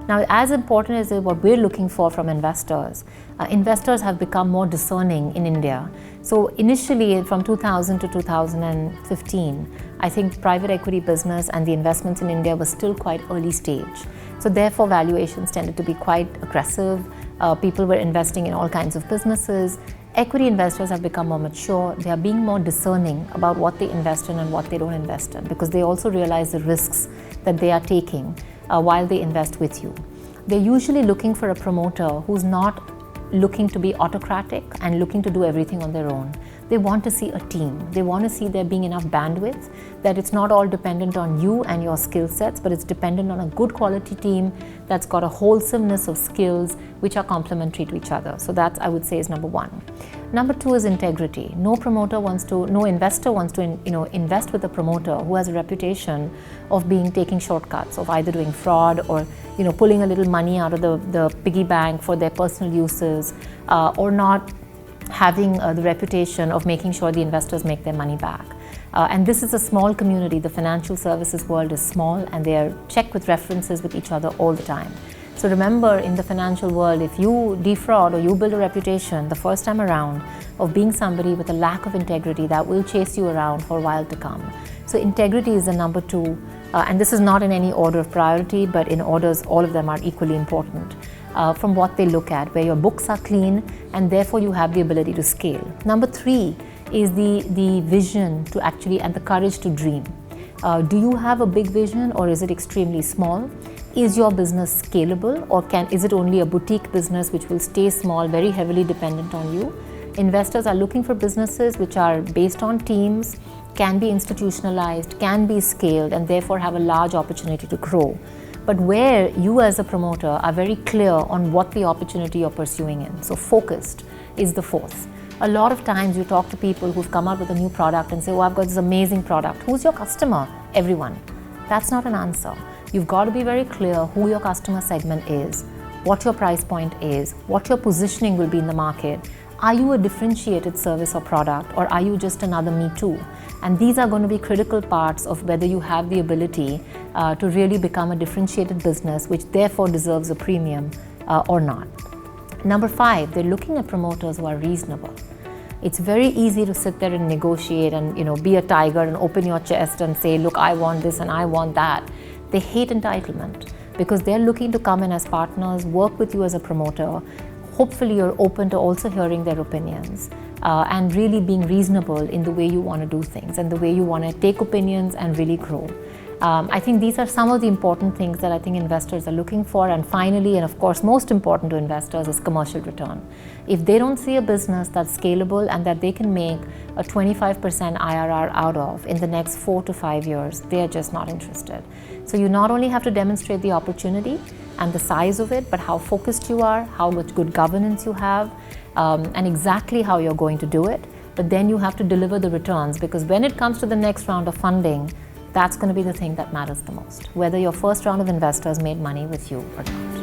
Now, as important as what we're looking for from investors, investors have become more discerning in India. So initially, from 2000 to 2015, I think private equity business and the investments in India were still quite early stage. So therefore, valuations tended to be quite aggressive. People were investing in all kinds of businesses. Equity investors have become more mature. They are being more discerning about what they invest in and what they don't invest in, because they also realize the risks that they are taking while they invest with you. They're usually looking for a promoter who's not looking to be autocratic and looking to do everything on their own. They want to see a team. They want to see there being enough bandwidth, that it's not all dependent on you and your skill sets, but it's dependent on a good quality team that's got a wholesomeness of skills which are complementary to each other. So that, I would say, is number one. Number two is integrity. No investor wants to invest with a promoter who has a reputation of taking shortcuts, of either doing fraud or pulling a little money out of the piggy bank for their personal uses, or not having the reputation of making sure the investors make their money back. And this is a small community. The financial services world is small, and they are checked with references with each other all the time. So remember, in the financial world, if you defraud or you build a reputation the first time around of being somebody with a lack of integrity, that will chase you around for a while to come. So integrity is the number two, and this is not in any order of priority, but in orders, all of them are equally important. From what they look at, where your books are clean and therefore you have the ability to scale. Number three is the vision to actually, and the courage to dream. Do you have a big vision, or is it extremely small? Is your business scalable, or is it only a boutique business which will stay small, very heavily dependent on you? Investors are looking for businesses which are based on teams, can be institutionalized, can be scaled, and therefore have a large opportunity to grow. But where you as a promoter are very clear on what the opportunity you're pursuing in. So focused is the fourth. A lot of times you talk to people who've come out with a new product and say, oh, I've got this amazing product. Who's your customer? Everyone. That's not an answer. You've got to be very clear who your customer segment is, what your price point is, what your positioning will be in the market. Are you a differentiated service or product, or are you just another me too? And these are going to be critical parts of whether you have the ability to really become a differentiated business, which therefore deserves a premium or not. Number five, they're looking at promoters who are reasonable. It's very easy to sit there and negotiate and be a tiger and open your chest and say, look, I want this and I want that. They hate entitlement, because they're looking to come in as partners, work with you as a promoter. Hopefully you're open to also hearing their opinions and really being reasonable in the way you want to do things and the way you want to take opinions and really grow. I think these are some of the important things that I think investors are looking for. And finally, and of course most important to investors, is commercial return. If they don't see a business that's scalable and that they can make a 25% IRR out of in the next 4 to 5 years, they're just not interested. So you not only have to demonstrate the opportunity and the size of it, but how focused you are, how much good governance you have, and exactly how you're going to do it. But then you have to deliver the returns, because when it comes to the next round of funding, that's going to be the thing that matters the most, whether your first round of investors made money with you or not.